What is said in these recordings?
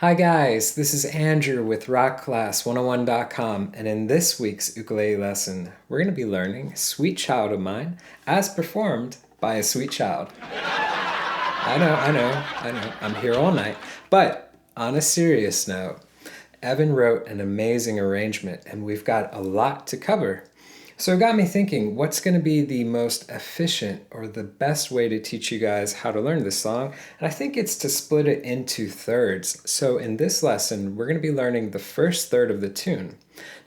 Hi guys, this is Andrew with rockclass101.com, and in this week's ukulele lesson, we're going to be learning Sweet Child of Mine as performed by a sweet child. I know, I'm here all night. But on a serious note, Evan wrote an amazing arrangement and we've got a lot to cover. So it got me thinking, what's going to be the most efficient or the best way to teach you guys how to learn this song? And I think it's to split it into thirds. So in this lesson, we're going to be learning the first third of the tune.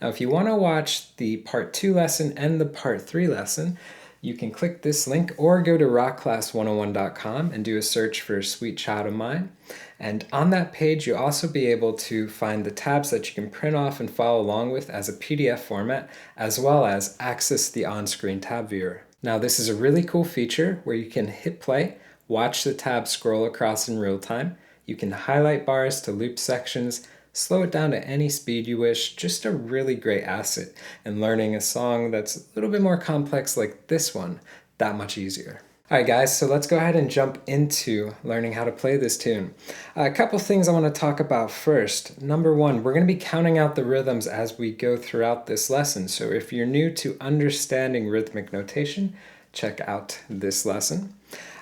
Now, if you want to watch the part 2 lesson and the part 3 lesson, you can click this link or go to rockclass101.com and do a search for Sweet Child of Mine. And on that page, you'll also be able to find the tabs that you can print off and follow along with as a PDF format, as well as access the on-screen tab viewer. Now, this is a really cool feature where you can hit play, watch the tabs scroll across in real time. You can highlight bars to loop sections, slow it down to any speed you wish. Just a really great asset in learning a song that's a little bit more complex like this one, that much easier. All right guys, so let's go ahead and jump into learning how to play this tune. A couple things I want to talk about first. Number one, we're going to be counting out the rhythms as we go throughout this lesson. So if you're new to understanding rhythmic notation, check out this lesson.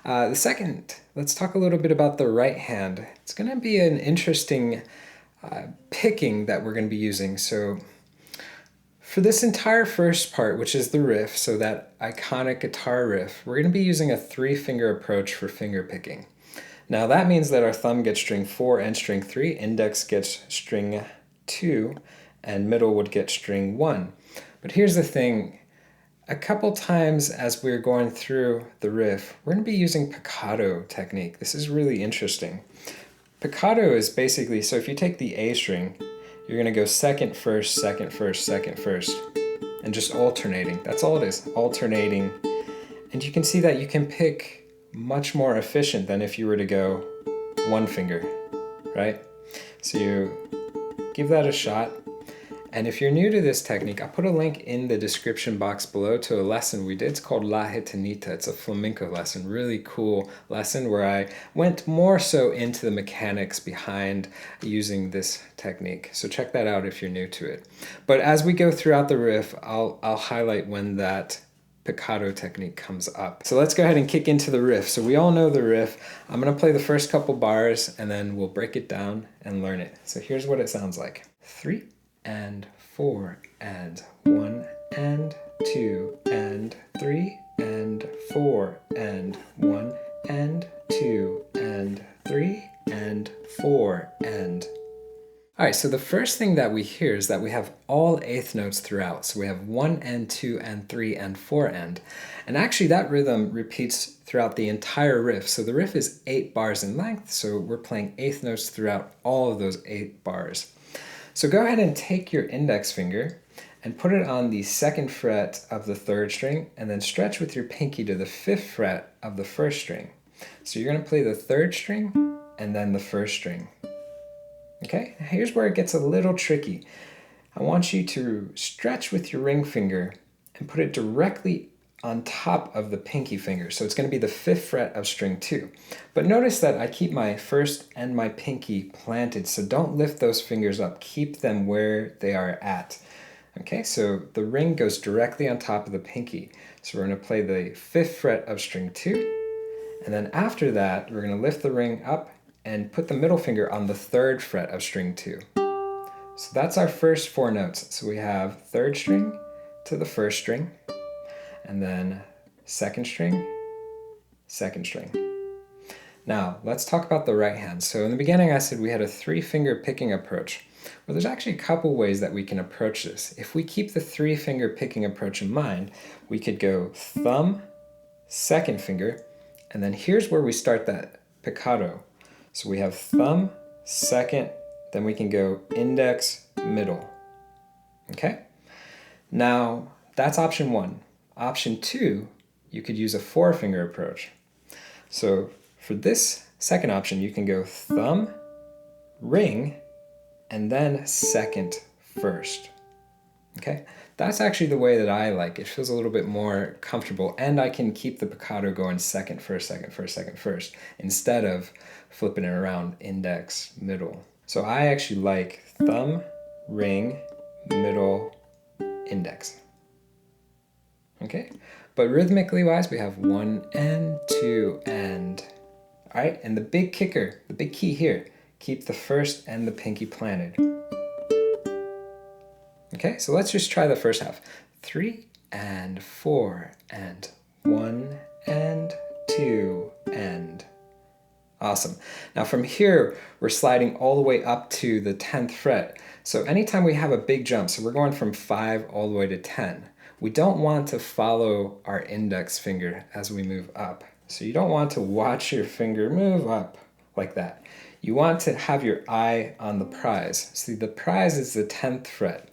The second, let's talk a little bit about the right hand. It's going to be an interesting picking that we're going to be using. So for this entire first part, which is the riff, so that iconic guitar riff, we're going to be using a 3-finger approach for finger picking. Now that means that our thumb gets string 4 and string 3, index gets string 2, and middle would get string 1. But here's the thing, a couple times as we're going through the riff, we're going to be using piccato technique. This is really interesting. Piccato is basically, so if you take the A string, you're going to go second, first, second, first, second, first, and just alternating. That's all it is, alternating. And you can see that you can pick much more efficient than if you were to go 1 finger, right? So you give that a shot. And if you're new to this technique, I'll put a link in the description box below to a lesson we did. It's called La Gitanita. It's a flamenco lesson, really cool lesson where I went more so into the mechanics behind using this technique. So check that out if you're new to it. But as we go throughout the riff, I'll highlight when that piccato technique comes up. So let's go ahead and kick into the riff. So we all know the riff. I'm going to play the first couple bars and then we'll break it down and learn it. So here's what it sounds like. 3 and 4 and 1 and 2 and 3 and 4 and 1 and 2 and 3 and 4 and... Alright, so the first thing that we hear is that we have all eighth notes throughout. So we have 1 and 2 and 3 and 4 and. And actually that rhythm repeats throughout the entire riff. So the riff is 8 bars in length, so we're playing eighth notes throughout all of those 8 bars. So go ahead and take your index finger and put it on the 2nd fret of the 3rd string and then stretch with your pinky to the 5th fret of the 1st string. So you're going to play the 3rd string and then the 1st string. Okay, here's where it gets a little tricky. I want you to stretch with your ring finger and put it directly on top of the pinky finger. So it's going to be the 5th fret of string 2. But notice that I keep my first and my pinky planted, so don't lift those fingers up. Keep them where they are at. Okay, so the ring goes directly on top of the pinky. So we're going to play the 5th fret of string 2, and then after that, we're going to lift the ring up and put the middle finger on the 3rd fret of string 2. So that's our first 4 notes. So we have 3rd string to the 1st string, and then 2nd string, 2nd string. Now, let's talk about the right hand. So in the beginning I said we had a 3-finger picking approach. Well, there's actually a couple ways that we can approach this. If we keep the 3-finger picking approach in mind, we could go thumb, 2nd finger, and then here's where we start that piccato. So we have thumb, 2nd, then we can go index, middle. Okay? Now, that's option 1. Option 2, you could use a 4-finger approach. So for this second option, you can go thumb, ring, and then 2nd, 1st. Okay? That's actually the way that I like it. It feels a little bit more comfortable, and I can keep the piccato going 2nd, 1st, 2nd, 1st, 2nd, 1st, instead of flipping it around index, middle. So I actually like thumb, ring, middle, index. Okay, but rhythmically wise, we have 1 and 2 and. All right, and the big kicker, the big key here, keep the first and the pinky planted. Okay, so let's just try the first half. 3 and 4 and 1 and 2 and. Awesome. Now from here, we're sliding all the way up to the 10th fret. So anytime we have a big jump, so we're going from 5 all the way to 10, we don't want to follow our index finger as we move up. So you don't want to watch your finger move up like that. You want to have your eye on the prize. See, the prize is the 10th fret.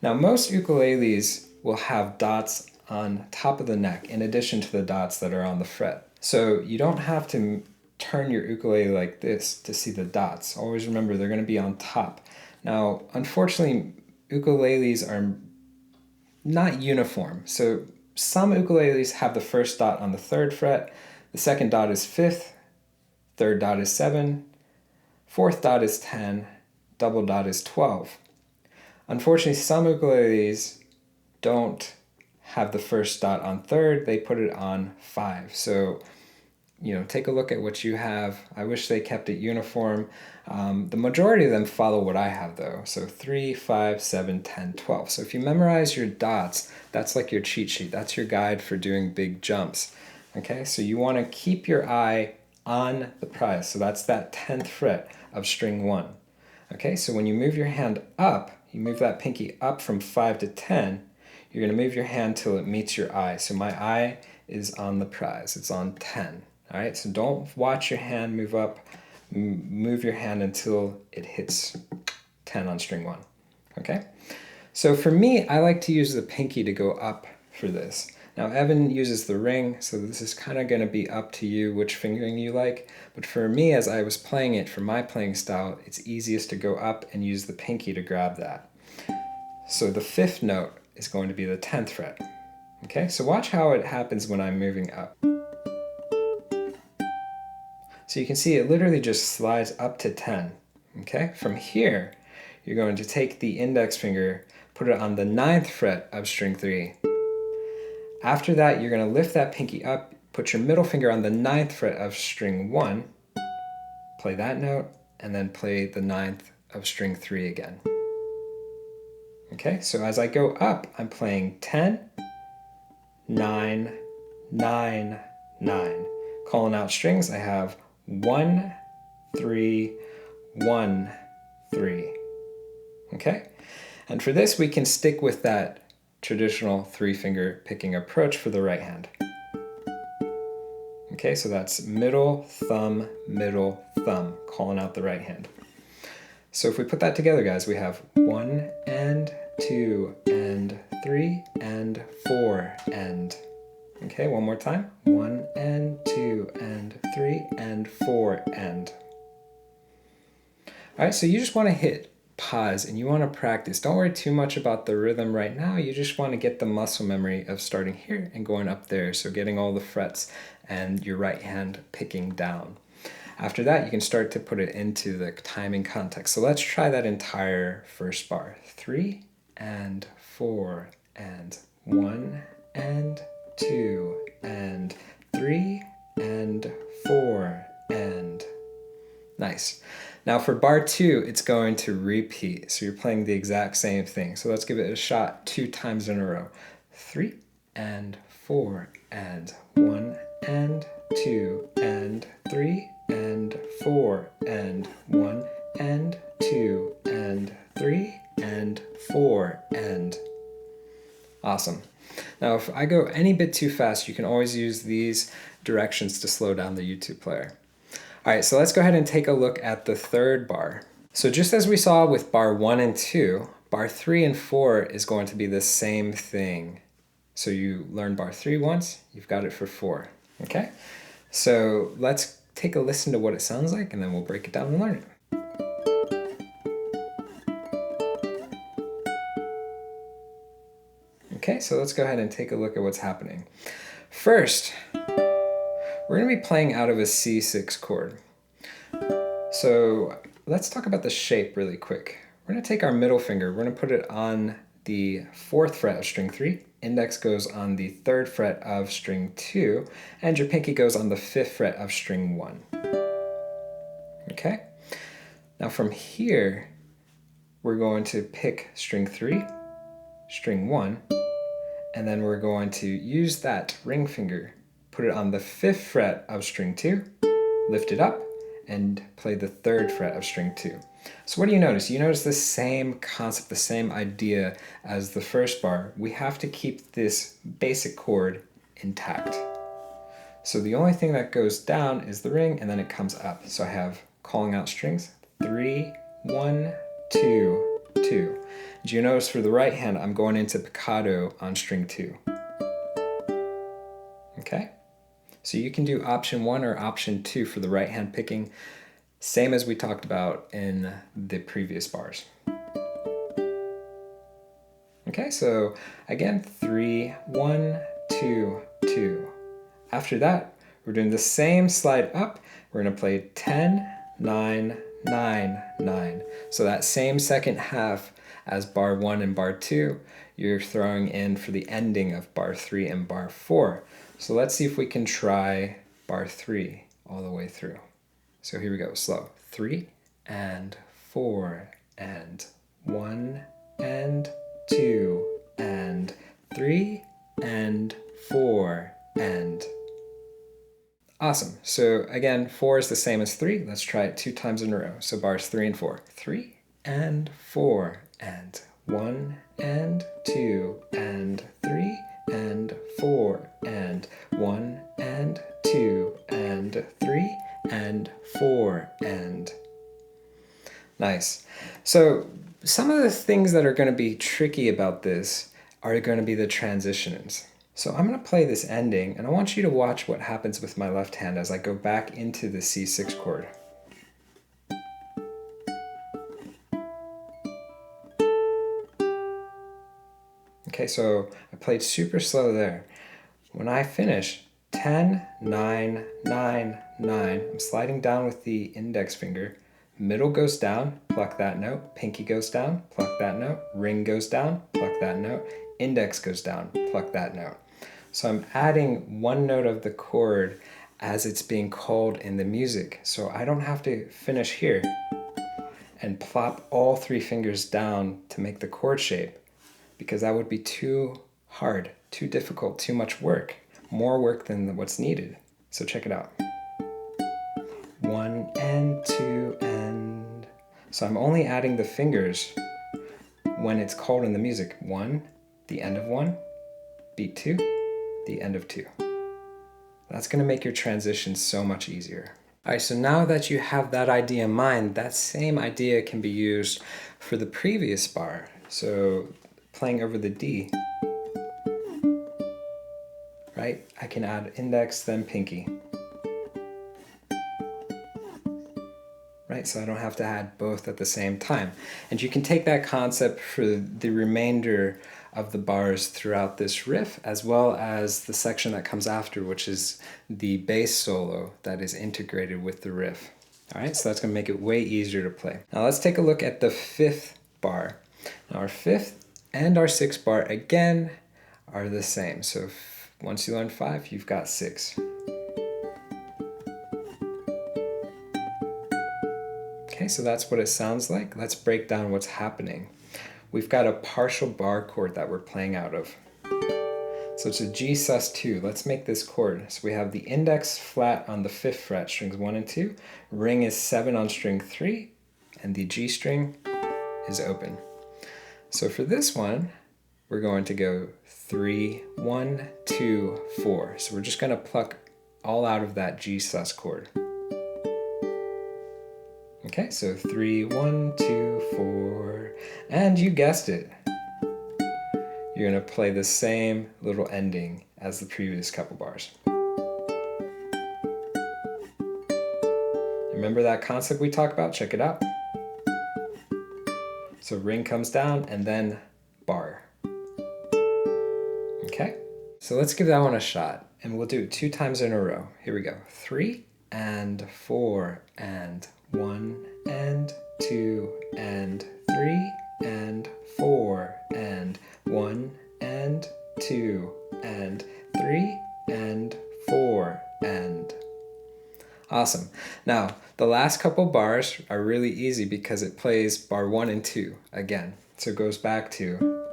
Now most ukuleles will have dots on top of the neck in addition to the dots that are on the fret. So you don't have to turn your ukulele like this to see the dots. Always remember they're going to be on top. Now, unfortunately, ukuleles are not uniform. So some ukuleles have the first dot on the 3rd fret, the 2nd dot is 5th, 3rd dot is 7, 4th dot is 10, double dot is 12. Unfortunately, some ukuleles don't have the first dot on 3rd, they put it on 5. So take a look at what you have. I wish they kept it uniform. The majority of them follow what I have though. So 3, 5, 7, 10, 12. So if you memorize your dots, that's like your cheat sheet. That's your guide for doing big jumps. Okay, so you want to keep your eye on the prize. So that's that 10th fret of string 1. Okay, so when you move your hand up, you move that pinky up from 5 to 10, you're going to move your hand till it meets your eye. So my eye is on the prize. It's on 10. All right, so don't watch your hand move up. Move your hand until it hits 10 on string 1. Okay, so for me, I like to use the pinky to go up for this. Now Evan uses the ring, so this is kind of going to be up to you which fingering you like. But for me, as I was playing it, for my playing style, it's easiest to go up and use the pinky to grab that. So the 5th note is going to be the 10th fret. Okay, so watch how it happens when I'm moving up. So you can see it literally just slides up to 10. Okay, from here, you're going to take the index finger, put it on the 9th fret of string 3. After that, you're going to lift that pinky up, put your middle finger on the 9th fret of string 1, play that note, and then play the 9th of string 3 again. Okay, so as I go up, I'm playing 10, 9, 9, 9. Calling out strings, I have 1, 3, 1, 3. Okay? And for this, we can stick with that traditional 3-finger picking approach for the right hand. Okay, so that's middle, thumb, calling out the right hand. So if we put that together, guys, we have 1 and 2 and 3 and 4 and. Okay, one more time. 1 and 2 and 3 and 4 and. All right, so you just want to hit pause and you want to practice. Don't worry too much about the rhythm right now. You just want to get the muscle memory of starting here and going up there. So getting all the frets and your right hand picking down. After that, you can start to put it into the timing context. So let's try that entire first bar. 3 and 4 and 1 and 2 and 3 and 4 and. Nice. Now for bar 2, it's going to repeat. So you're playing the exact same thing. So let's give it a shot 2 times in a row. 3 and 4 and 1 and 2 and 3 and 4 and 1 and 2 and 3 and 4 and. Awesome. Now if I go any bit too fast, you can always use these directions to slow down the YouTube player. All right, so let's go ahead and take a look at the 3rd bar. So just as we saw with bar 1 and 2, bar 3 and 4 is going to be the same thing. So you learn bar 3 once, you've got it for 4, okay? So let's take a listen to what it sounds like and then we'll break it down and learn it. Okay, so let's go ahead and take a look at what's happening. First, we're going to be playing out of a C6 chord. So let's talk about the shape really quick. We're going to take our middle finger, we're going to put it on the 4th fret of string 3, index goes on the 3rd fret of string 2, and your pinky goes on the 5th fret of string 1. Okay? Now from here, we're going to pick string 3, string 1, and then we're going to use that ring finger, put it on the 5th fret of string 2, lift it up, and play the 3rd fret of string 2. So what do you notice? You notice the same concept, the same idea as the first bar. We have to keep this basic chord intact. So the only thing that goes down is the ring, and then it comes up. So I have calling out strings, 3, 1, 2, 2. Do you notice for the right hand, I'm going into picado on string 2. Okay? So you can do option 1 or option 2 for the right hand picking, same as we talked about in the previous bars. Okay, so again, 3, 1, 2, 2. After that, we're doing the same slide up. We're going to play 10, 9, 9, 9. So that same second half as bar 1 and bar 2, you're throwing in for the ending of bar 3 and bar 4. So let's see if we can try bar 3 all the way through. So here we go, slow. 3 and 4 and 1 and 2 and 3 and 4 and... Awesome. So again, 4 is the same as 3. Let's try it 2 times in a row. So bars 3 and 4. 3 and 4 and 1 and 2 and 3 and 4 and 1 and 2 and 3 and 4 and... Nice. So some of the things that are going to be tricky about this are going to be the transitions. So I'm going to play this ending, and I want you to watch what happens with my left hand as I go back into the C6 chord. Okay, so I played super slow there. When I finish, 10, 9, 9, 9, I'm sliding down with the index finger. Middle goes down, pluck that note. Pinky goes down, pluck that note. Ring goes down, pluck that note. Index goes down, pluck that note. So I'm adding one note of the chord as it's being called in the music. So I don't have to finish here and plop all 3 fingers down to make the chord shape, because that would be too hard, too difficult, too much work. More work than what's needed. So check it out. 1 and 2 and... So I'm only adding the fingers when it's called in the music. 1, the end of 1, beat 2, the end of 2. That's going to make your transition so much easier. Alright, so now that you have that idea in mind, that same idea can be used for the previous bar. So playing over the D, right? I can add index, then pinky. Right, so I don't have to add both at the same time. And you can take that concept for the remainder of the bars throughout this riff, as well as the section that comes after, which is the bass solo that is integrated with the riff. All right, so that's going to make it way easier to play. Now let's take a look at the 5th bar. Now our 5th and our 6th bar, again, are the same. So once you learn 5, you've got 6. Okay, so that's what it sounds like. Let's break down what's happening. We've got a partial bar chord that we're playing out of. So it's a G sus2. Let's make this chord. So we have the index flat on the 5th fret, strings 1 and 2. Ring is 7 on string 3, and the G string is open. So for this one, we're going to go 3, 1, 2, 4. So we're just going to pluck all out of that G sus chord. Okay, so 3, 1, 2, 4, and you guessed it. You're going to play the same little ending as the previous couple bars. Remember that concept we talked about? Check it out. So ring comes down and then bar. Okay, so let's give that one a shot, and we'll do it 2 times in a row. Here we go. 3 and 4 and 1 and 2 and 3 and 4 and 1 and 2 and 3 and 4 and. Awesome. Now, the last couple bars are really easy because it plays bar 1 and 2 again. So it goes back to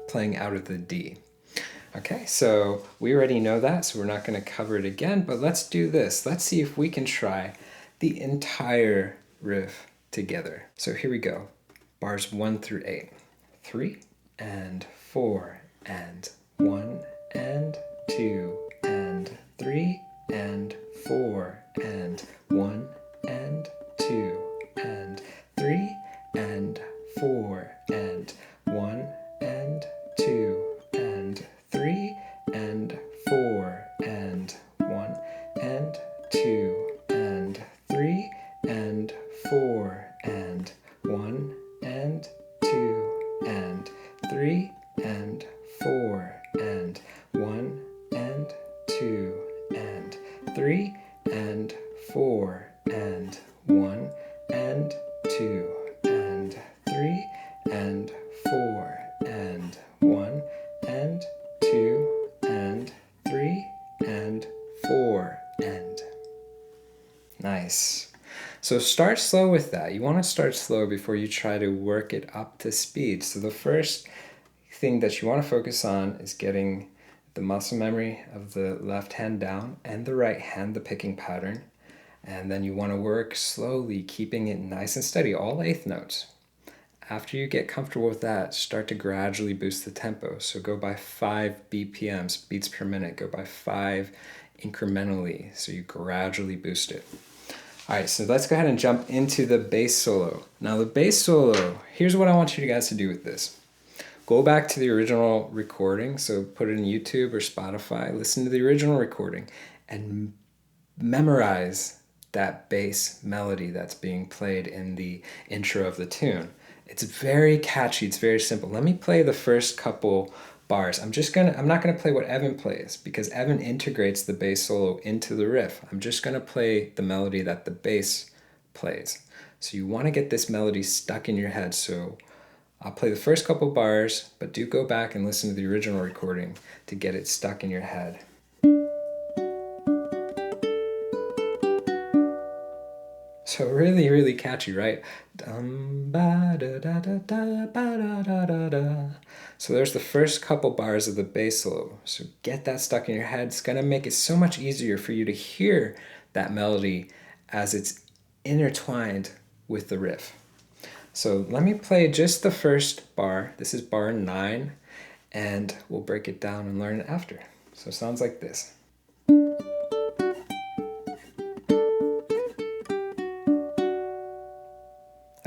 playing out of the D. Okay, so we already know that, so we're not going to cover it again, but let's do this. Let's see if we can try the entire riff together. So here we go. Bars 1 through 8. 3 and 4 and 1 and 2 and 3 and 4 and 1 and 2 and 3 and 4 and 1 and 2 and 3 and 4 and 1 and 2 and 3 and 4 and 1 and 2 and 3 and 4 and 1 and 2 and 3 and 4 and 1 and 2 and 3 and 4 and 1 and 2 and 3 and 4 and. Nice. So start slow with that. You want to start slow before you try to work it up to speed. So the first thing that you want to focus on is getting the muscle memory of the left hand down and the right hand, the picking pattern. And then you want to work slowly, keeping it nice and steady, all eighth notes. After you get comfortable with that, start to gradually boost the tempo. So go by 5 BPMs, beats per minute. Go by 5 incrementally, so you gradually boost it. All right, so let's go ahead and jump into the bass solo. Now the bass solo, here's what I want you guys to do with this. Go back to the original recording, so put it in YouTube or Spotify, listen to the original recording, and memorize that bass melody that's being played in the intro of the tune. It's very catchy, it's very simple. Let me play the first couple bars. I'm not gonna play what Evan plays because Evan integrates the bass solo into the riff. I'm just gonna play the melody that the bass plays. So you wanna get this melody stuck in your head. So I'll play the first couple bars, but do go back and listen to the original recording to get it stuck in your head. So really, really catchy, right? So there's the first couple bars of the bass solo. So get that stuck in your head. It's gonna make it so much easier for you to hear that melody as it's intertwined with the riff. So let me play just the first bar. This is bar 9, and we'll break it down and learn it after. So it sounds like this.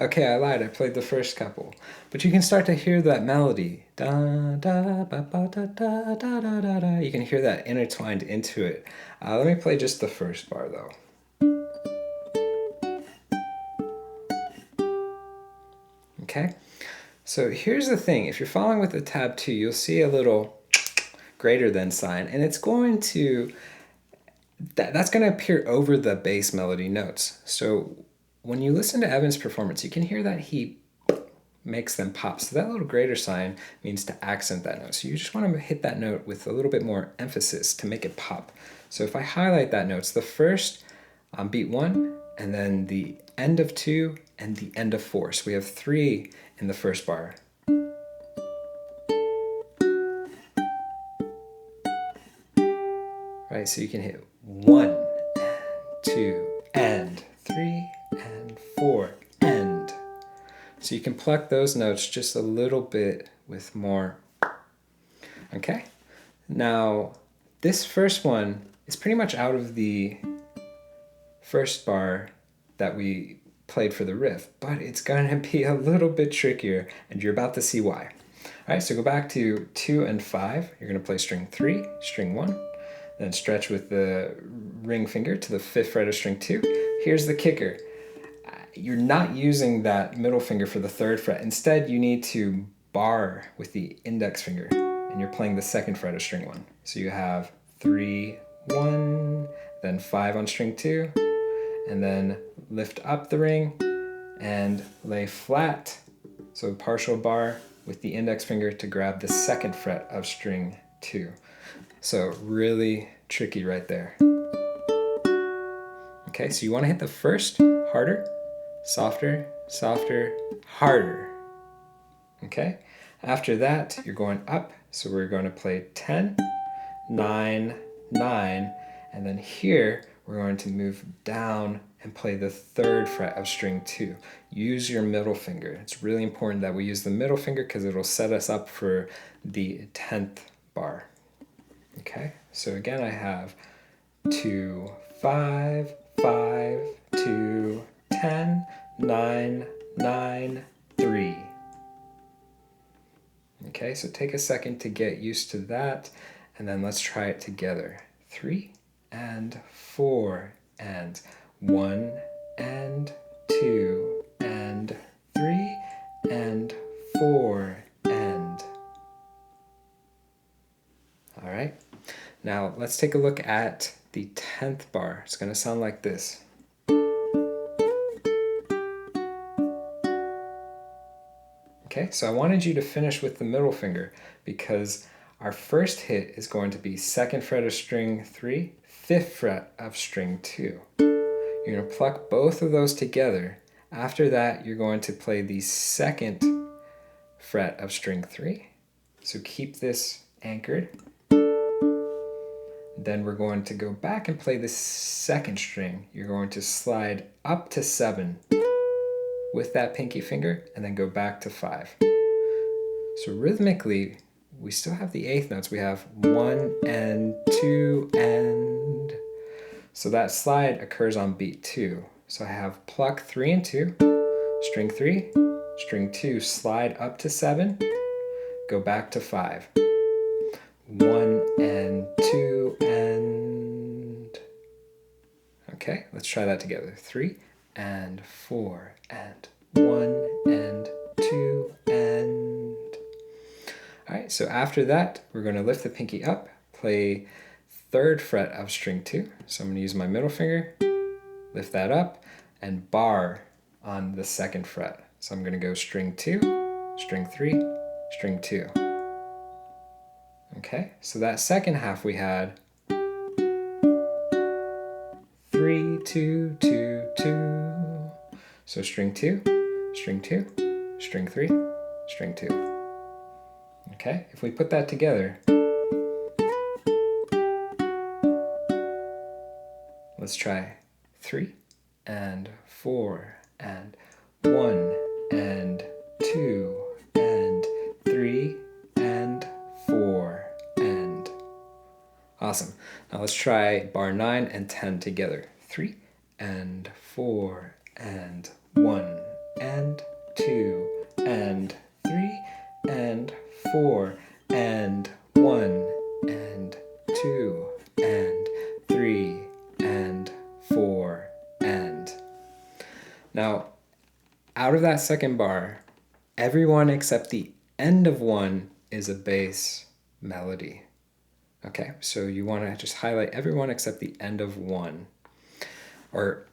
Okay, I lied, I played the first couple. But you can start to hear that melody. Da, da, ba, ba, da, da, da, da, da, da. You can hear that intertwined into it. Let me play just the first bar though. Okay, so here's the thing. If you're following with the tab 2, you'll see a little greater than sign, and it's going to, that's going to appear over the bass melody notes. So when you listen to Evan's performance, you can hear that he makes them pop. So that little greater sign means to accent that note. So you just want to hit that note with a little bit more emphasis to make it pop. So if I highlight that note, it's the first on beat 1, and then the end of 2, and the end of 4. So we have 3 in the first bar. Right, so you can hit 1, and 2, and 3, and 4, and. So you can pluck those notes just a little bit with more. Okay, now this first one is pretty much out of the first bar that we played for the riff, but it's gonna be a little bit trickier, and you're about to see why. All right, so go back to 2 and 5. You're gonna play string 3, string 1, then stretch with the ring finger to the 5th fret of string 2. Here's the kicker. You're not using that middle finger for the 3rd fret. Instead, you need to bar with the index finger, and you're playing the 2nd fret of string 1. So you have 3, 1, then 5 on string 2, and then lift up the ring and lay flat, so partial bar with the index finger to grab the 2nd fret of string 2. So really tricky right there. Okay, so you want to hit the first harder, softer, softer, harder. Okay, after that you're going up, so we're going to play 10, 9, 9, and then here we're going to move down and play the 3rd fret of string 2. Use your middle finger. It's really important that we use the middle finger because it'll set us up for the 10th bar. Okay, so again I have 2, 5, 5, 2, 10, 9, 9, 3. Okay, so take a second to get used to that, and then let's try it together. 3 and 4 and 1 and 2 and 3 and 4 and. All right, now let's take a look at the 10th bar. It's going to sound like this. Okay, so I wanted you to finish with the middle finger because our first hit is going to be 2nd fret of string 3, 5th fret of string 2. You're going to pluck both of those together. After that, you're going to play the 2nd fret of string 3. So keep this anchored. Then we're going to go back and play the 2nd string. You're going to slide up to 7 with that pinky finger and then go back to 5. So rhythmically, we still have the 8th notes. We have 1 and 2 and. So that slide occurs on beat 2. So I have pluck 3 and 2, string 3, string 2, slide up to 7, go back to 5. 1 and 2 and. Okay, let's try that together. 3 and 4 and 1 and 2 and. All right, so after that, we're going to lift the pinky up, play 3rd fret of string 2. So I'm going to use my middle finger, lift that up, and bar on the 2nd fret. So I'm going to go string 2, string 3, string 2. Okay, so that second half we had 3, 2, 2, 2. So string 2, string 2, string 3, string 2. Okay, if we put that together, let's try 3 and 4 and 1 and 2 and 3 and 4 and. Awesome. Now let's try bar 9 and 10 together. 3 and 4 and 1 and 2 and 3 and 4 and 1 and 2 and 3 and 4 and. Now, out of that second bar, everyone except the end of 1 is a bass melody. Okay, so you want to just highlight everyone except the end of 1, or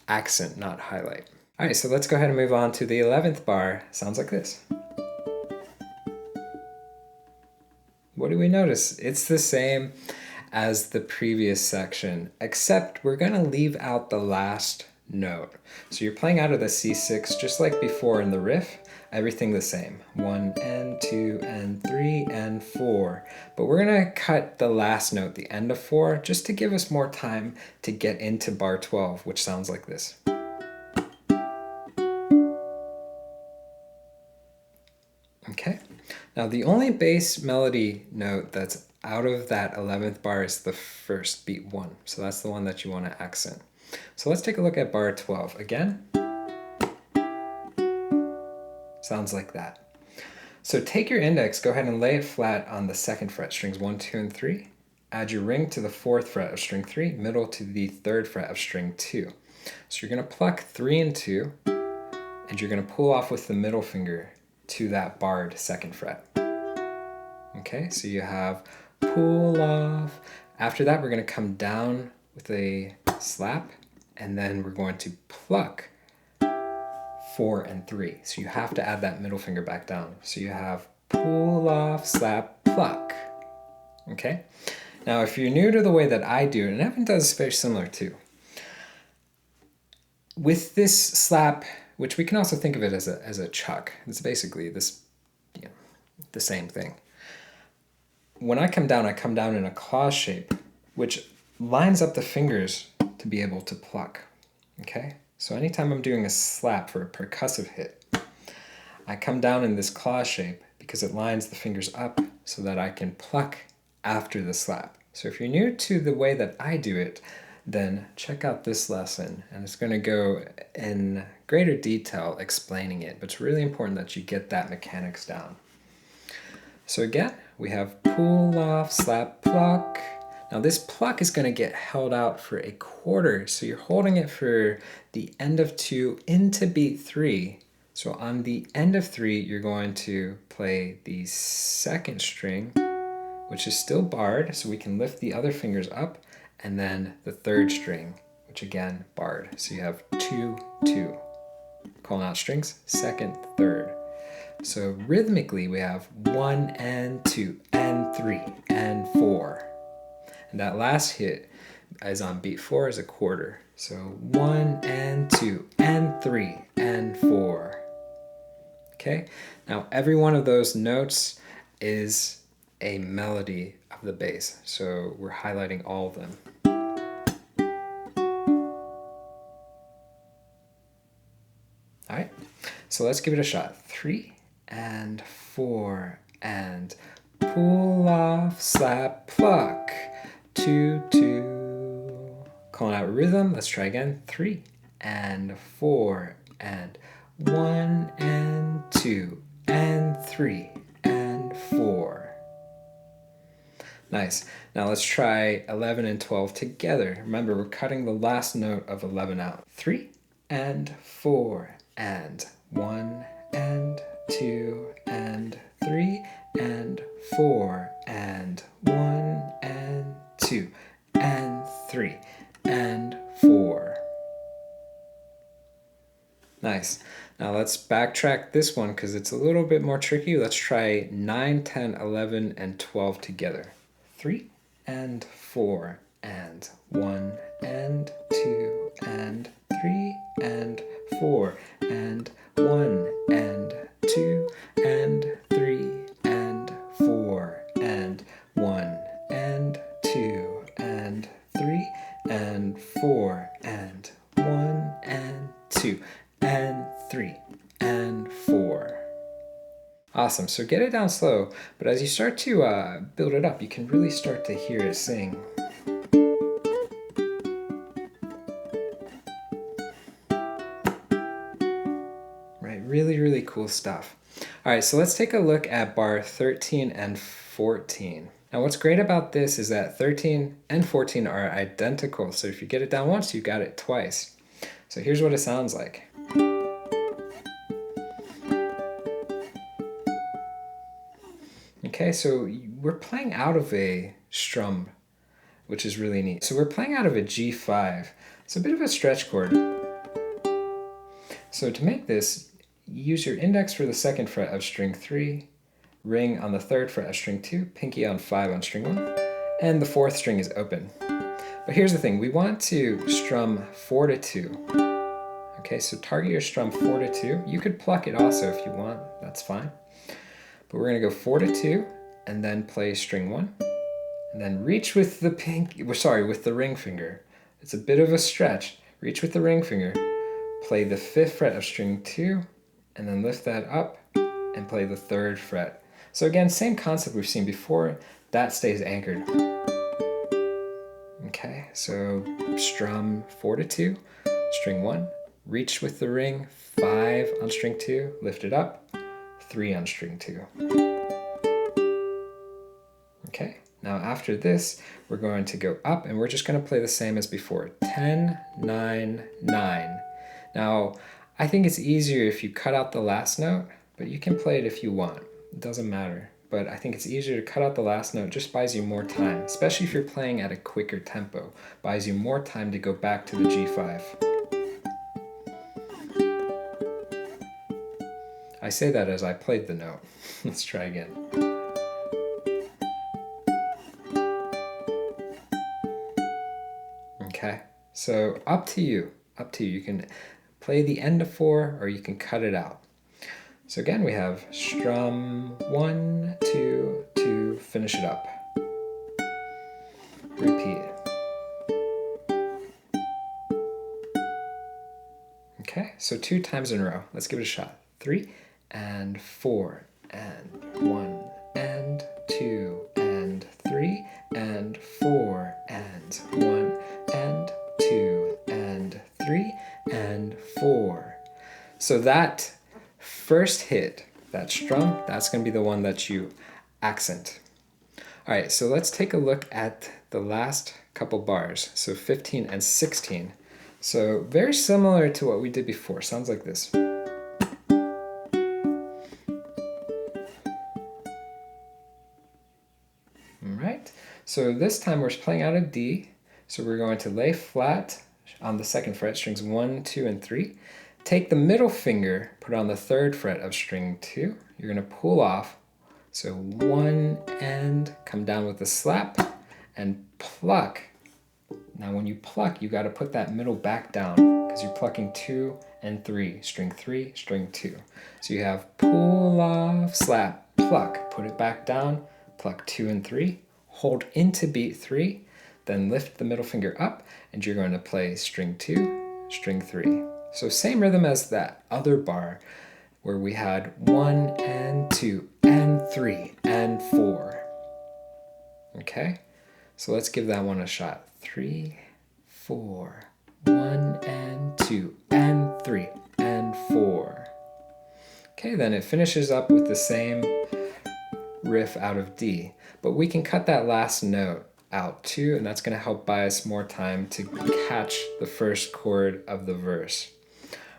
accent, not highlight. All right, so let's go ahead and move on to the 11th bar. Sounds like this. What do we notice? It's the same as the previous section, except we're going to leave out the last note. So you're playing out of the C6 just like before in the riff, everything the same. 1 and 2 and 3 and 4. But we're going to cut the last note, the end of 4, just to give us more time to get into bar 12, which sounds like this. Okay, now the only bass melody note that's out of that 11th bar is the first, beat 1. So that's the one that you want to accent. So let's take a look at bar 12. Again, sounds like that. So take your index, go ahead and lay it flat on the 2nd fret, strings 1, 2, and 3. Add your ring to the 4th fret of string 3, middle to the 3rd fret of string 2. So you're going to pluck 3 and 2, and you're going to pull off with the middle finger to that barred 2nd fret. Okay, so you have pull off. After that, we're going to come down with a slap, and then we're going to pluck 4 and 3. So you have to add that middle finger back down. So you have pull off, slap, pluck. Okay? Now if you're new to the way that I do it, and Evan does very similar too, with this slap, which we can also think of it as a chuck, it's basically this, the same thing. When I come down in a claw shape, which lines up the fingers to be able to pluck. Okay? So anytime I'm doing a slap for a percussive hit, I come down in this claw shape because it lines the fingers up so that I can pluck after the slap. So if you're new to the way that I do it, then check out this lesson, and it's going to go in greater detail explaining it, but it's really important that you get that mechanics down. So again, we have pull off, slap, pluck. Now this pluck is going to get held out for a quarter, so you're holding it for the end of 2 into beat 3. So on the end of 3, you're going to play the second string, which is still barred, so we can lift the other fingers up, and then the third string, which again, barred. So you have 2, 2. Calling out strings, second, third. So rhythmically, we have 1 and 2 and 3 and 4. And that last hit is on beat 4 as a quarter. So 1 and 2 and 3 and 4. Okay? Now every one of those notes is a melody of the bass. So we're highlighting all of them. All right, so let's give it a shot. 3 and 4 and pull off, slap, pluck. 2, 2. Calling out rhythm. Let's try again. 3 and 4 and 1 and 2 and 3 and 4. Nice. Now let's try 11 and 12 together. Remember, we're cutting the last note of 11 out. 3 and 4 and 1 and 2 and 3 and 4 and 1 and 2 and 3 and 4. Nice. Now let's backtrack this one because it's a little bit more tricky. Let's try 9, 10, 11, and 12 together. 3 and 4 and 1 and 2 and 3 and 4 and 1 and 2 and 3 and 4 and 1 and 2 and 3 and 4 and 1 and 2 and 3 and 4. Awesome, so get it down slow, but as you start to build it up, you can really start to hear it sing. Right, really, really cool stuff. All right, so let's take a look at bar 13 and 14. Now what's great about this is that 13 and 14 are identical, so if you get it down once, you got it twice. So here's what it sounds like. Okay, so we're playing out of a strum, which is really neat. So we're playing out of a G5. It's a bit of a stretch chord. So to make this, use your index for the 2nd fret of string 3, ring on the 3rd fret of string 2, pinky on 5 on string 1, and the 4th string is open. But here's the thing, we want to strum 4 to 2. Okay, so target your strum 4 to 2. You could pluck it also if you want, that's fine. But we're going to go 4 to 2 and then play string 1 and then reach with the with the ring finger. It's a bit of a stretch. Reach with the ring finger, play the 5th fret of string 2 and then lift that up and play the 3rd fret. So again, same concept we've seen before, that stays anchored. Okay, so strum 4 to 2, string 1, reach with the ring, 5 on string 2, lift it up, 3 on string 2. Okay, now after this, we're going to go up and we're just going to play the same as before. 10, 9, 9. Now, I think it's easier if you cut out the last note, but you can play it if you want. It doesn't matter. but I think it's easier to cut out the last note. It just buys you more time, especially if you're playing at a quicker tempo. Buys you more time to go back to the G5. I say that as I played the note. Let's try again. Okay, so up to you. Up to you. You can play the end of 4 or you can cut it out. So again, we have strum 1, 2, 2, finish it up. Repeat. Okay, so 2 times in a row. Let's give it a shot. 3 and 4 and 1 and 2 and 3 and 4 and 1 and 2 and 3 and 4. So that first hit, that strum, that's going to be the one that you accent. All right, so let's take a look at the last couple bars. So 15 and 16. So very similar to what we did before. Sounds like this. All right, so this time we're playing out of D. So we're going to lay flat on the 2nd fret, strings 1, 2, and 3. Take the middle finger, put it on the 3rd fret of string 2. You're going to pull off. So 1 and come down with a slap and pluck. Now when you pluck, you got to put that middle back down because you're plucking 2 and 3, string 3, string 2. So you have pull off, slap, pluck, put it back down, pluck 2 and 3, hold into beat 3, then lift the middle finger up, and you're going to play string 2, string 3. So same rhythm as that other bar where we had 1 and 2 and 3 and 4. Okay, so let's give that one a shot. 3, 4, 1 and 2 and 3 and 4. Okay, then it finishes up with the same riff out of D, but we can cut that last note out too, and that's going to help buy us more time to catch the first chord of the verse.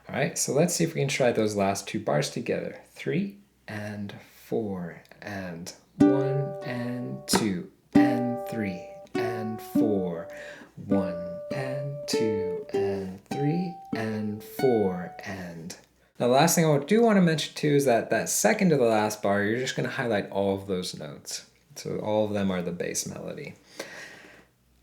All right, so let's see if we can try those last 2 bars together. 3 and 4 and 1 and 2 and 3 and 4. 1 and 2 and 3 and 4 and. Now the last thing I do want to mention too is that second to the last bar, you're just going to highlight all of those notes. So all of them are the bass melody.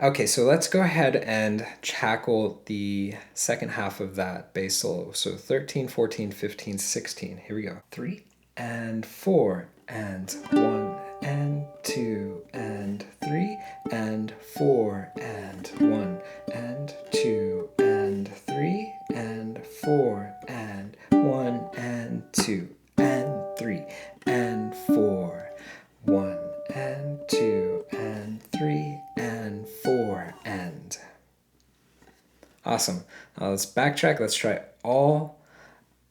Okay, so let's go ahead and tackle the second half of that bass solo. So 13, 14, 15, 16. Here we go. 3 and 4 and 1 and 2 and 3 and 4 and 1 and 2 and 3 and 4 and 1 and 2 and 3 and 4. 1 and 2 and 3 and 4 and. Awesome. Now let's backtrack. Let's try all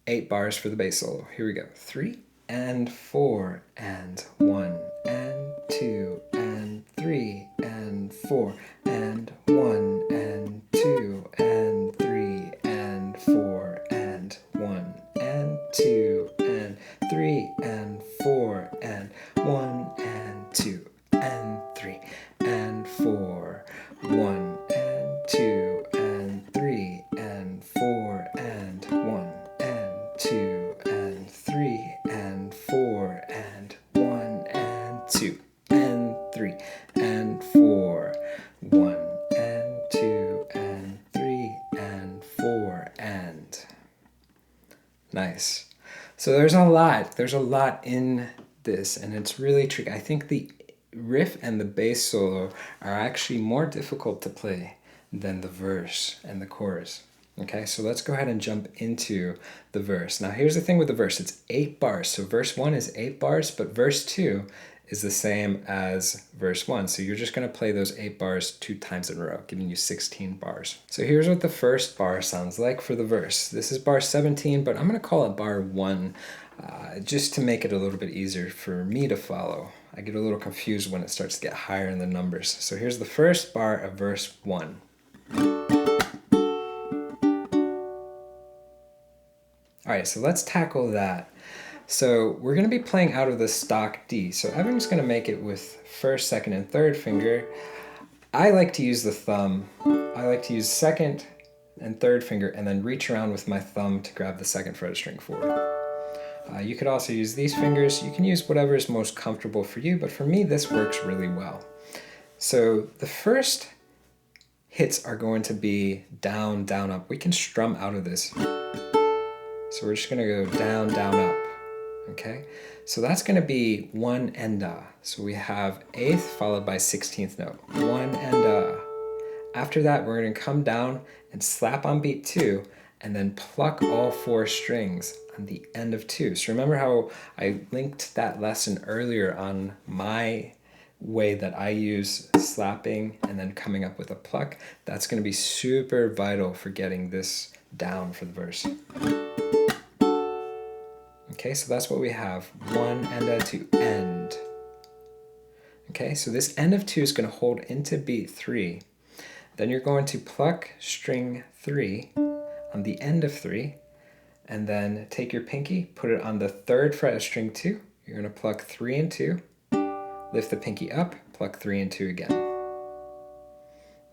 8 bars for the bass solo. Here we go. 3 and 4 and 1 and 2 and 3 and 4 and 1 and 2 and 3 and 4 and 1 and 2 and 3 and 4 and 1 and 2 and 3 and 4. 1 and 2 and 3 and 4 and 1 and 2 and 3 and 4 and 1 and 2 and 3 and 4. 1 and 2 and 3 and 4 and. Nice. So there's a lot in this, and it's really tricky. I think the riff and the bass solo are actually more difficult to play than the verse and the chorus. Okay, so let's go ahead and jump into the verse. Now here's the thing with the verse, it's 8 bars. So verse 1 is 8 bars, but verse 2 is the same as verse 1. So you're just going to play those 8 bars 2 times in a row, giving you 16 bars. So here's what the first bar sounds like for the verse. This is bar 17, but I'm going to call it bar 1 just to make it a little bit easier for me to follow. I get a little confused when it starts to get higher in the numbers. So here's the first bar of verse 1. All right, so let's tackle that. So we're going to be playing out of the stock D. So Evan's going to make it with first, second, and third finger. I like to use the thumb. I like to use second and third finger and then reach around with my thumb to grab the second fret of string 4. You could also use these fingers. You can use whatever is most comfortable for you, but for me this works really well. So the first hits are going to be down, down, up. We can strum out of this. So we're just going to go down, down, up. Okay? So that's going to be 1 and a. So we have 8th followed by 16th note. 1 and a. After that, we're going to come down and slap on beat 2 and then pluck all 4 strings on the end of 2. So remember how I linked that lesson earlier on my way that I use slapping and then coming up with a pluck? That's going to be super vital for getting this down for the verse. Okay, so that's what we have. 1 and a to end. Okay, so this end of 2 is going to hold into beat 3. Then you're going to pluck string 3 on the end of 3, and then take your pinky, put it on the 3rd fret of string 2. You're going to pluck 3 and 2, lift the pinky up, pluck 3 and 2 again.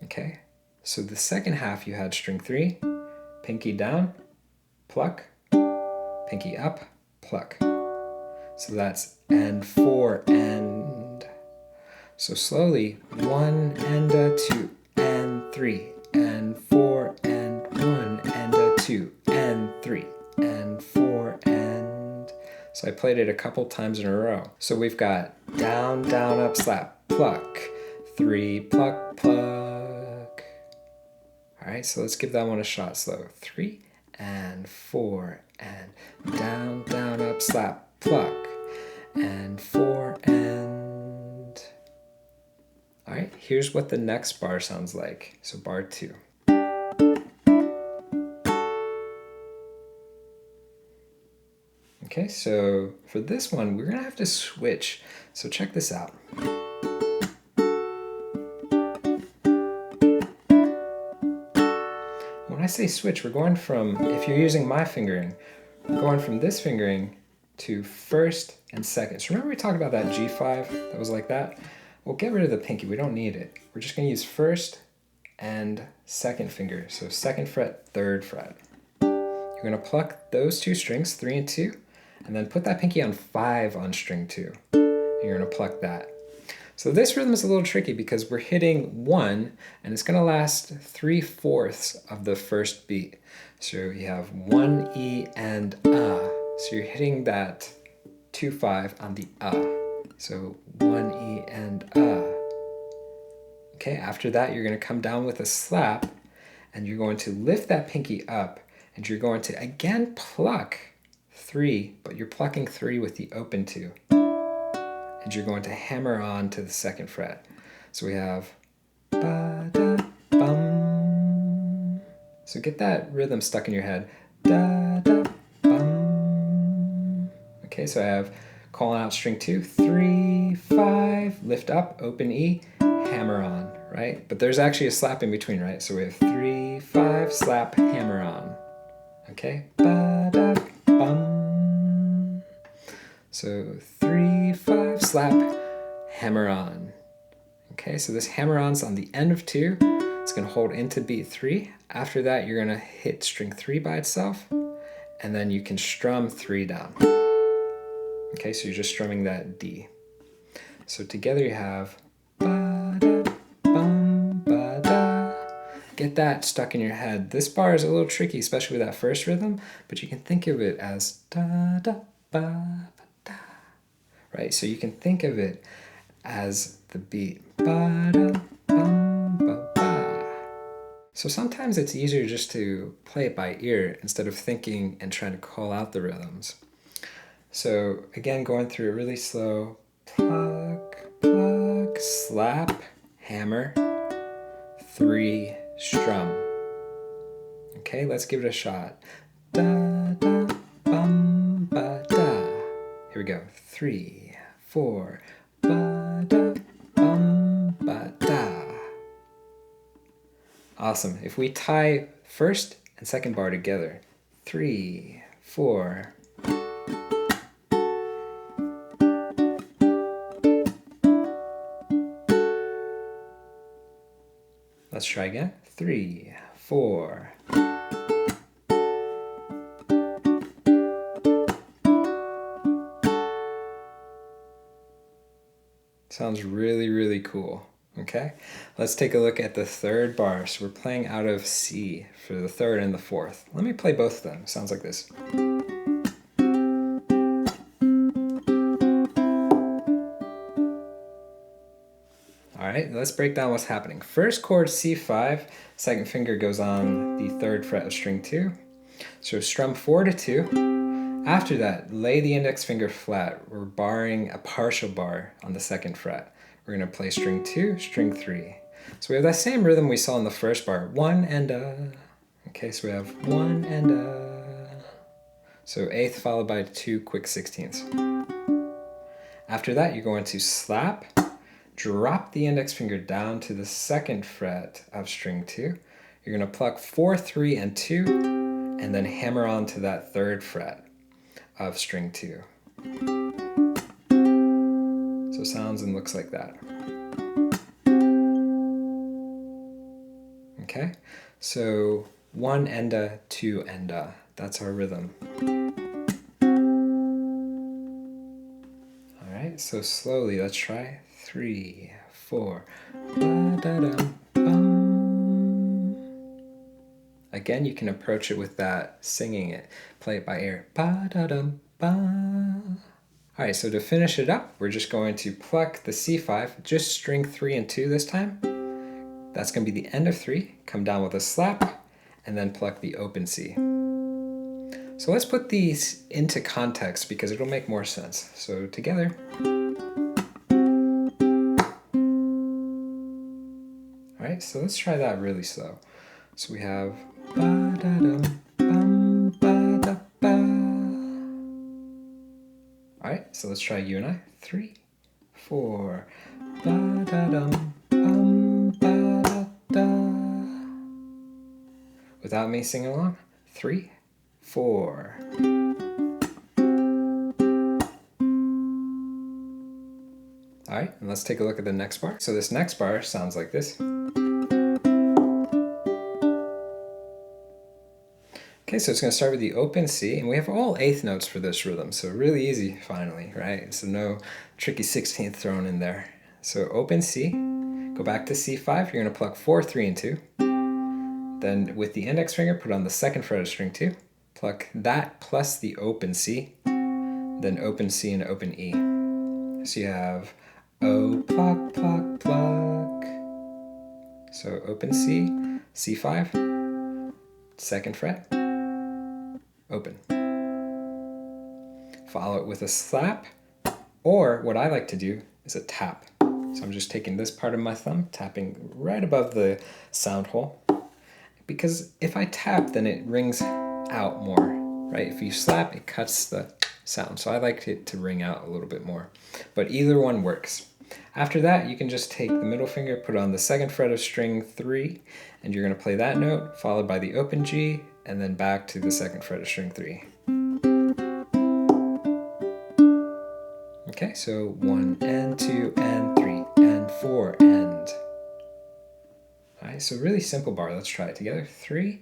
Okay, so the second half you had string 3, pinky down, pluck, pinky up, pluck. So that's and 4 and. So slowly, 1 and a 2 and 3 and 4 and 1 and a 2 and 3 and 4 and. So I played it a couple times in a row. So we've got down, down, up, slap, pluck, 3, pluck, pluck. All right, so let's give that one a shot slow. 3 and 4 and down, down, up, slap, pluck, and 4 and. All right, here's what the next bar sounds like. So bar 2. Okay, so for this one, we're gonna have to switch. So check this out. When I say switch, we're going from, if you're using my fingering, we're going from this fingering to first and second. So remember we talked about that G5 that was like that? Well, get rid of the pinky, we don't need it. We're just gonna use first and second finger. So 2nd fret, 3rd fret. You're gonna pluck those 2 strings, 3 and 2, and then put that pinky on 5 on string 2. And you're gonna pluck that. So this rhythm is a little tricky because we're hitting 1 and it's gonna last 3/4 of the first beat. So you have 1 E and A. So you're hitting that 2/5 on the A. So 1 E and A. Okay, after that you're gonna come down with a slap and you're going to lift that pinky up and you're going to again pluck 3, but you're plucking 3 with the open 2. And you're going to hammer on to the 2nd fret. So we have ba da bum. So get that rhythm stuck in your head. Da da bum. Okay, so I have calling out string 2, 3, 5, lift up, open E, hammer on, right? But there's actually a slap in between, right? So we have 3, 5, slap, hammer on. Okay, ba da bum. So 3, 5, slap, hammer on. Okay, so this hammer on's on the end of 2. It's gonna hold into beat 3. After that, you're gonna hit string 3 by itself, and then you can strum 3 down. Okay, so you're just strumming that D. So together you have ba da bum ba da. Get that stuck in your head. This bar is a little tricky, especially with that first rhythm, but you can think of it as da da ba ba da. Right? So you can think of it as the beat. Ba da bum ba ba. So sometimes it's easier just to play it by ear instead of thinking and trying to call out the rhythms. So again, going through it really slow. Pluck, pluck, slap, hammer, 3, strum. Okay, let's give it a shot. Da da bum ba da. Here we go. 3, 4, ba da bum ba da. Awesome. If we tie first and second bar together, 3, 4. try again. 3, 4. Sounds really, really cool. Okay, let's take a look at the third bar. So we're playing out of C for the third and the fourth. Let me play both of them. Sounds like this. All right, let's break down what's happening. First chord C5, second finger goes on the third fret of string 2. So strum 4 to 2. After that, lay the index finger flat. We're barring a partial bar on the second fret. We're going to play string 2, string 3. So we have that same rhythm we saw in the first bar. 1 and a. Okay, so we have 1 and a. So eighth followed by 2 quick 16ths. After that, you're going to slap, drop the index finger down to the second fret of string 2. You're going to pluck 4, 3, and 2, and then hammer on to that third fret of string 2. So sounds and looks like that. Okay, so 1 and a, 2 and a. That's our rhythm. All right, so slowly, let's try 3, 4. Again, you can approach it with that singing it. Play it by ear. All right, so to finish it up, we're just going to pluck the C5, just string 3 and 2 this time. That's going to be the end of 3. Come down with a slap, and then pluck the open C. So let's put these into context because it'll make more sense. So together. All right, so let's try that really slow. So we have all right, so let's try you and I. 3, 4. Without me singing along. 3, 4. All right, and let's take a look at the next bar. So this next bar sounds like this. Okay, so it's going to start with the open C, and we have all eighth notes for this rhythm, so really easy finally, right? So no tricky 16th thrown in there. So open C, go back to C5, you're going to pluck 4, 3, and 2. Then with the index finger, put on the second fret of string 2, pluck that plus the open C, then open C and open E. So you have O, pluck, pluck, pluck. So open C, C5, second fret, open. Follow it with a slap, or what I like to do is a tap. So I'm just taking this part of my thumb, tapping right above the sound hole. Because if I tap, then it rings out more, right? If you slap, it cuts the sound. So I like it to ring out a little bit more. But either one works. After that, you can just take the middle finger, put it on the second fret of string 3, and you're going to play that note, followed by the open G, and then back to the second fret of string 3. Okay, so 1 and 2 and 3 and 4 and. All right, so really simple bar. Let's try it together. 3,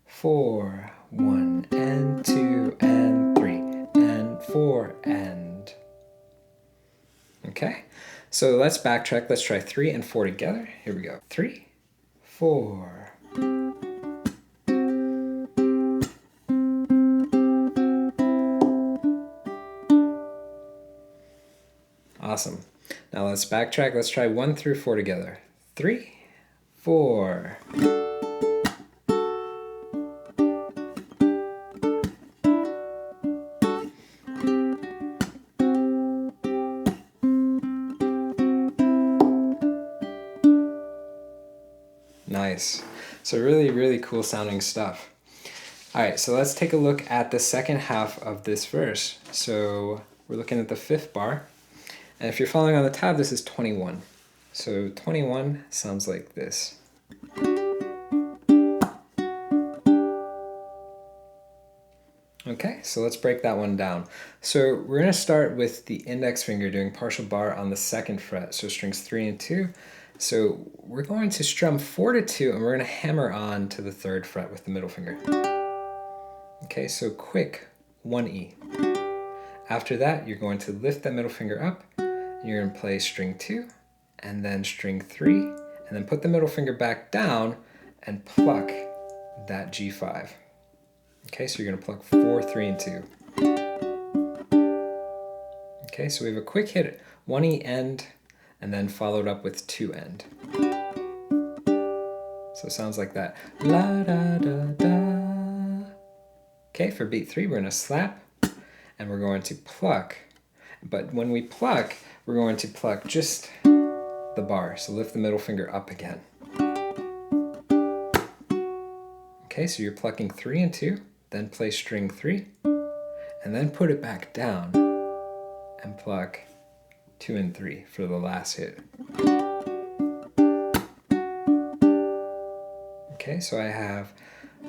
4, 1 and 2 and 3 and 4 and. Okay, so let's backtrack. Let's try 3 and 4 together. Here we go. 3, 4. Awesome. Now let's backtrack. Let's try 1 through 4 together. 3, 4. Nice. So really, really cool sounding stuff. All right, so let's take a look at the second half of this verse. So we're looking at the 5th bar. And if you're following on the tab, this is 21. So 21 sounds like this. Okay, so let's break that one down. So we're going to start with the index finger doing partial bar on the second fret. So strings 3 and 2. So we're going to strum 4 to 2 and we're going to hammer on to the 3rd fret with the middle finger. Okay, so quick 1 E. After that, you're going to lift that middle finger up, and you're going to play string 2, and then string 3, and then put the middle finger back down and pluck that G5. Okay, so you're going to pluck 4, 3, and 2. Okay, so we have a quick hit, 1 E end, and then followed up with 2 end. So it sounds like that. La da da da. Okay, for beat 3, we're going to slap, and we're going to pluck. But when we pluck, we're going to pluck just the bar. So lift the middle finger up again. Okay, so you're plucking 3 and 2, then play string 3, and then put it back down and pluck 2 and 3 for the last hit. Okay, so I have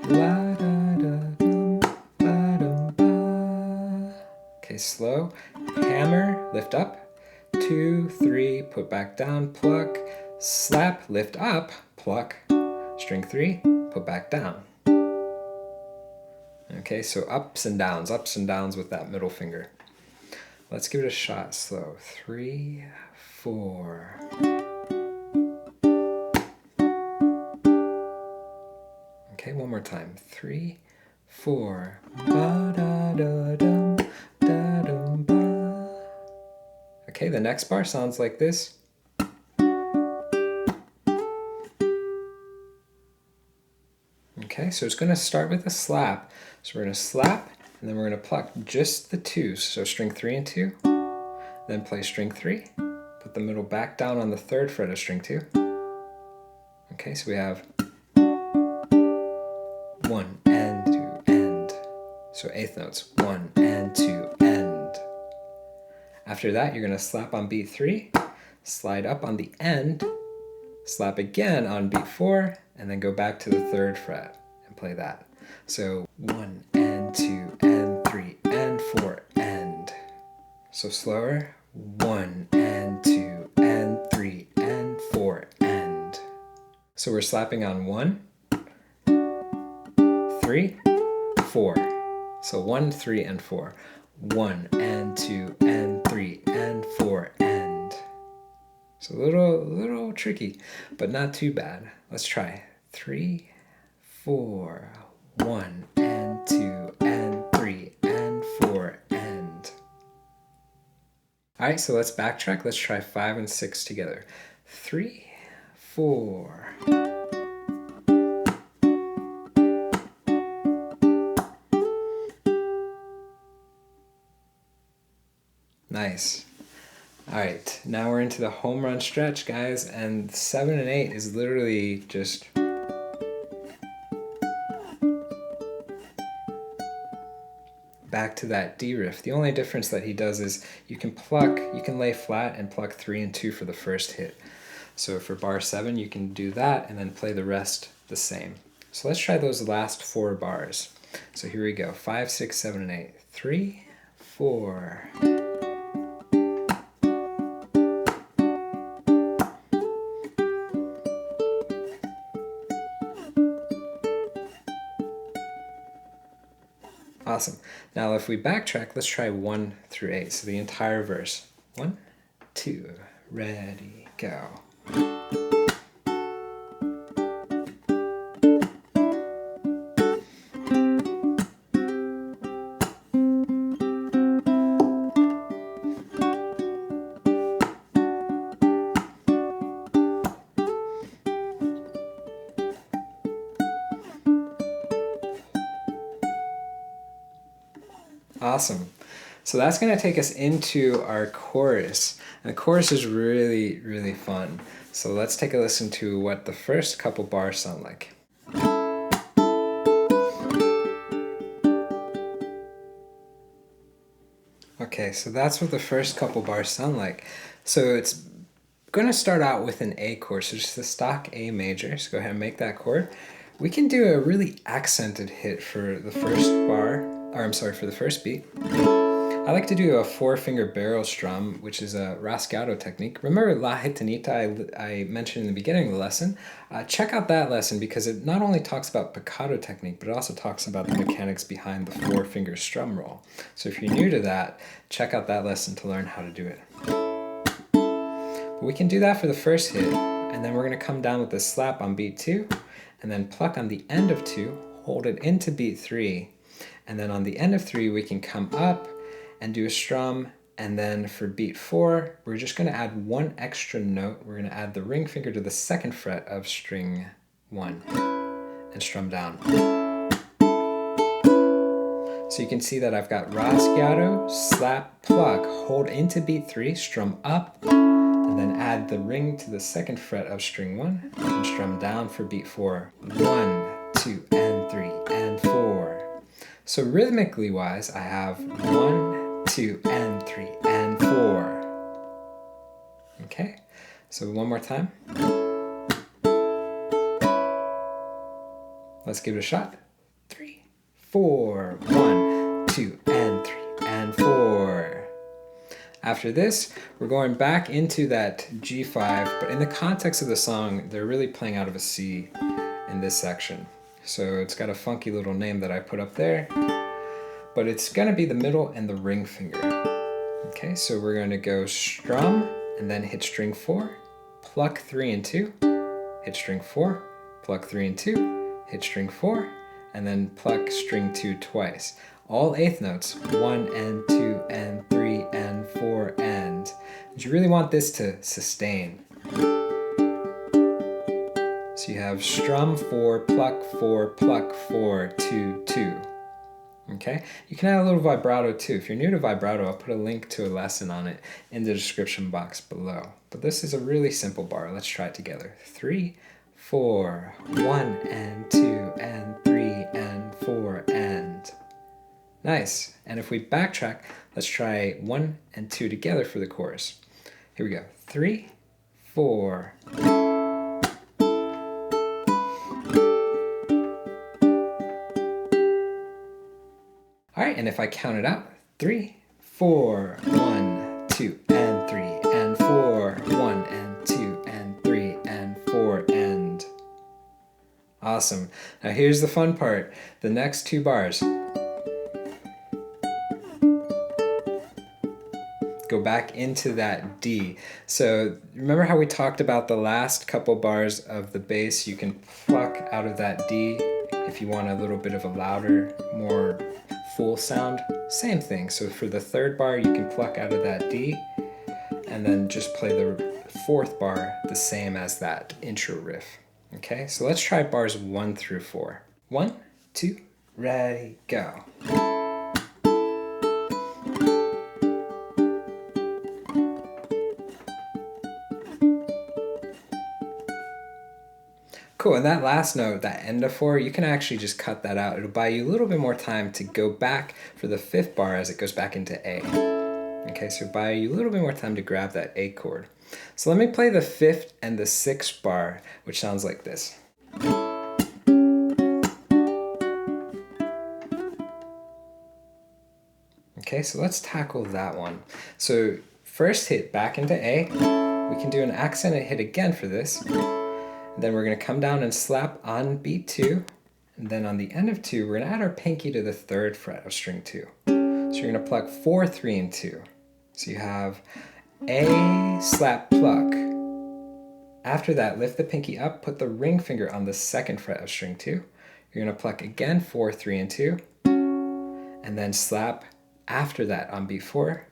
la da da dum ba dum ba. Okay, slow. Hammer, lift up. 2, 3, put back down, pluck, slap, lift up, pluck, string 3, put back down. Okay, so ups and downs with that middle finger. Let's give it a shot slow. 3, 4. Okay, one more time. 3, 4. Ba da da dum da dum ba. Okay, the next bar sounds like this. Okay, so it's going to start with a slap. So we're going to slap, and then we're going to pluck just the 2s. So string 3 and 2, then play string 3, put the middle back down on the 3rd fret of string 2. Okay, so we have 1 and 2 end. So 8th notes, 1 and 2 end. After that, you're going to slap on beat 3, slide up on the end, slap again on beat 4, and then go back to the 3rd fret and play that. So 1 and 2 and 3 and 4 and. So slower. 1 and 2 and 3 and 4 and. So we're slapping on 1, 3, 4. So 1, 3, and 4. 1 and 2 and 3 and 4 and. So a little tricky, but not too bad. Let's try. 3, 4. 1 and 2 and 3 and 4 and. Alright, so let's backtrack. Let's try 5 and 6 together. 3, 4. Nice. Alright, now we're into the home run stretch, guys, and 7 and 8 is literally just back to that D riff. The only difference that he does is you can lay flat and pluck 3 and 2 for the first hit. So for bar 7, you can do that and then play the rest the same. So let's try those last 4 bars. So here we go. 5, 6, 7, and 8. 3, 4. Awesome. Now if we backtrack, let's try 1 through 8. So the entire verse. 1, 2, ready, go. Awesome. So that's going to take us into our chorus. And the chorus is really, really fun. So let's take a listen to what the first couple bars sound like. Okay, so that's what the first couple bars sound like. So it's going to start out with an A chord, so just the stock A major. So go ahead and make that chord. We can do a really accented hit for the first bar, or I'm sorry, for the first beat. I like to do a 4-finger barrel strum, which is a rasgato technique. Remember La Gitanita I mentioned in the beginning of the lesson? Check out that lesson because it not only talks about picado technique, but it also talks about the mechanics behind the 4-finger strum roll. So if you're new to that, check out that lesson to learn how to do it. But we can do that for the first hit, and then we're going to come down with a slap on beat 2, and then pluck on the end of 2, hold it into beat 3, and then on the end of 3 we can come up and do a strum, and then for beat 4 we're just going to add one extra note. We're going to add the ring finger to the 2nd fret of string 1 and strum down. So you can see that I've got rasgato, slap, pluck, hold into beat 3, strum up, and then add the ring to the 2nd fret of string 1 and strum down for beat 4. 1, 2, and 3, and 4. So rhythmically wise, I have 1, 2, and 3, and 4. Okay, so one more time. Let's give it a shot. 3, 4, 1, 2, and 3, and 4. After this, we're going back into that G5, but in the context of the song, they're really playing out of a C in this section. So it's got a funky little name that I put up there, but it's going to be the middle and the ring finger. Okay, so we're going to go strum and then hit string 4, pluck 3 and 2, hit string 4, pluck 3 and 2, hit string 4, and then pluck string 2 twice. All eighth notes, 1 and 2 and 3 and 4 and. You really want this to sustain. So you have strum 4, pluck 4, 2, 2. Okay? You can add a little vibrato too. If you're new to vibrato, I'll put a link to a lesson on it in the description box below. But this is a really simple bar. Let's try it together. 3, 4, 1 and 2 and 3 and 4 and. Nice. And if we backtrack, let's try 1 and 2 together for the chorus. Here we go. 3, 4. All right, and if I count it out, 3, 4, 1, 2, and 3, and 4, 1, and 2, and 3, and 4, and. Awesome. Now here's the fun part. The next 2 bars. Go back into that D. So remember how we talked about the last couple bars of the bass? You can pluck out of that D if you want a little bit of a louder, more full sound. Same thing. So for the 3rd bar, you can pluck out of that D and then just play the 4th bar the same as that intro riff. Okay, so let's try bars 1 through 4. 1, 2, ready, go. Cool, and that last note, that end of 4, you can actually just cut that out. It'll buy you a little bit more time to go back for the 5th bar as it goes back into A. Okay, so it'll buy you a little bit more time to grab that A chord. So let me play the 5th and the 6th bar, which sounds like this. Okay, so let's tackle that one. So first hit back into A. We can do an accented hit again for this. Then we're going to come down and slap on beat 2, and then on the end of 2, we're going to add our pinky to the 3rd fret of string 2. So you're going to pluck 4, 3, and 2. So you have A, slap, pluck. After that, lift the pinky up, put the ring finger on the 2nd fret of string 2. You're going to pluck again 4, 3, and 2, and then slap after that on beat 4,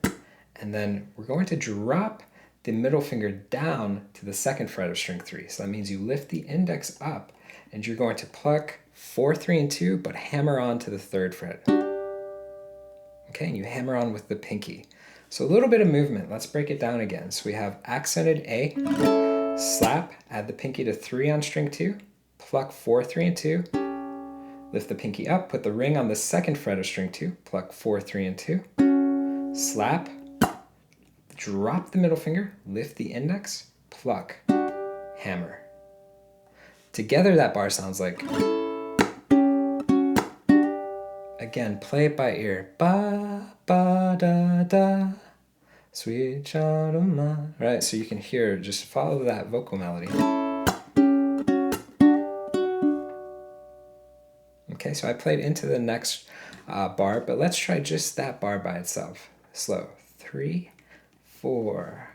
and then we're going to drop the middle finger down to the 2nd fret of string 3. So that means you lift the index up and you're going to pluck 4, 3, and 2, but hammer on to the 3rd fret. Okay, and you hammer on with the pinky. So a little bit of movement. Let's break it down again. So we have accented A, slap, add the pinky to 3 on string 2, pluck 4, 3, and 2, lift the pinky up, put the ring on the 2nd fret of string 2, pluck 4, 3, and 2, slap, drop the middle finger, lift the index, pluck, hammer. Together that bar sounds like. again, play it by ear. Ba, ba, da, da. Sweet child of mine. Right, so you can hear, just follow that vocal melody. Okay, so I played into the next bar, but let's try just that bar by itself. Slow. 3, 4.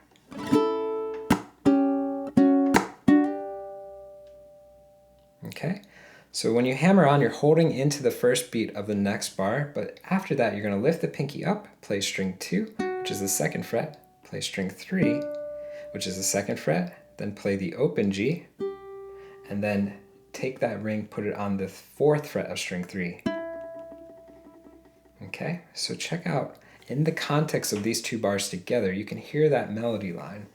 Okay, so when you hammer on, you're holding into the first beat of the next bar, but after that, you're going to lift the pinky up, play string 2, which is the 2nd fret, play string 3, which is the 2nd fret, then play the open G, and then take that ring, put it on the 4th fret of string 3. Okay, so check out, in the context of these two bars together, you can hear that melody line.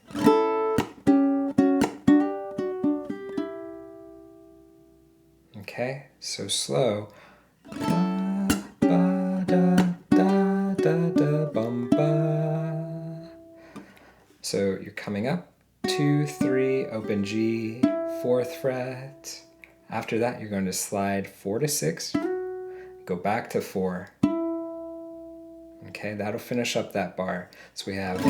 Okay, so slow. Ba, ba, da, da, da, da, bum, ba. So you're coming up, 2, 3, open G, 4th fret. After that, you're going to slide 4 to 6, go back to 4. Okay, that'll finish up that bar. So we have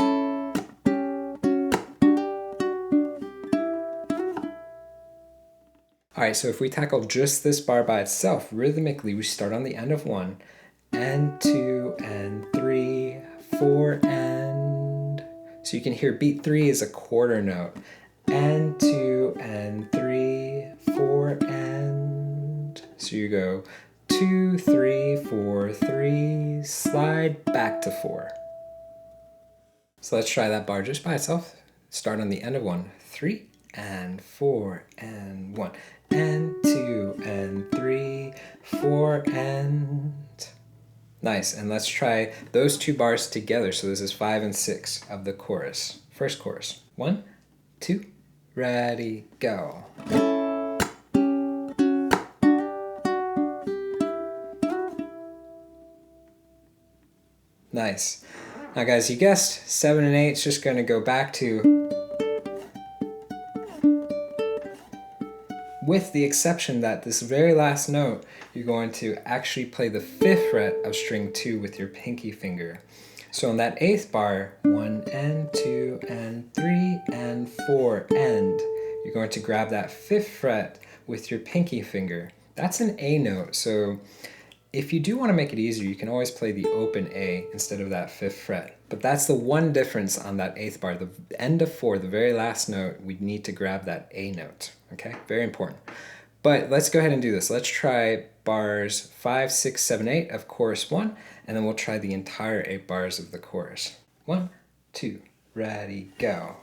Alright, so if we tackle just this bar by itself, rhythmically we start on the end of 1, and 2, and 3, 4, and... So you can hear beat 3 is a quarter note. And 2, and 3, 4, and... So you go 2, 3, 4, 3, slide back to 4. So let's try that bar just by itself. Start on the end of 1, 3, and 4, and 1, and 2, and 3, 4, and... Nice, and let's try those two bars together. So this is 5 and 6 of the chorus. First chorus. 1, 2, ready, go. Nice. Now guys, you guessed 7 and 8 is just going to go back to, with the exception that this very last note, you're going to actually play the 5th fret of string 2 with your pinky finger. So on that 8th bar, 1 and 2 and 3 and 4 and, you're going to grab that 5th fret with your pinky finger. That's an A note, so if you do want to make it easier, you can always play the open A instead of that 5th fret. But that's the one difference on that 8th bar. The end of 4, the very last note, we need to grab that A note. Okay, very important. But let's go ahead and do this. Let's try bars 5, 6, 7, 8 of chorus 1, and then we'll try the entire 8 bars of the chorus. 1, 2, ready, go.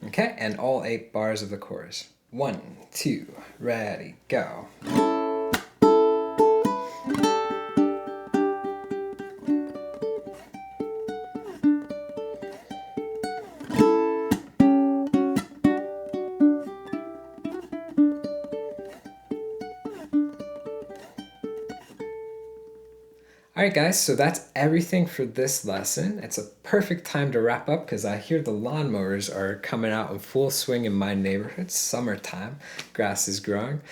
Okay, and all 8 bars of the chorus. 1, 2, ready, go. Alright guys, so that's everything for this lesson. It's a perfect time to wrap up because I hear the lawnmowers are coming out in full swing in my neighborhood. It's summertime, grass is growing.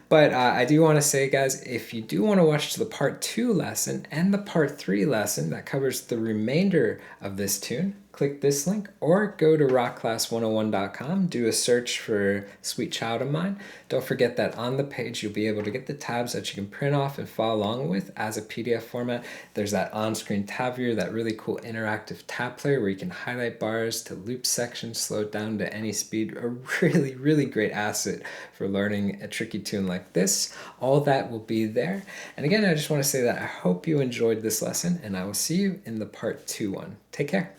But I do want to say guys, if you do want to watch the part 2 lesson and the part 3 lesson that covers the remainder of this tune, click this link or go to rockclass101.com, do a search for Sweet Child of Mine. Don't forget that on the page you'll be able to get the tabs that you can print off and follow along with as a PDF format. There's that on-screen tab viewer, that really cool interactive tab player where you can highlight bars to loop sections, slow it down to any speed. A really, really great asset for learning a tricky tune like this. All that will be there. And again, I just want to say that I hope you enjoyed this lesson and I will see you in the part 2 one. Take care.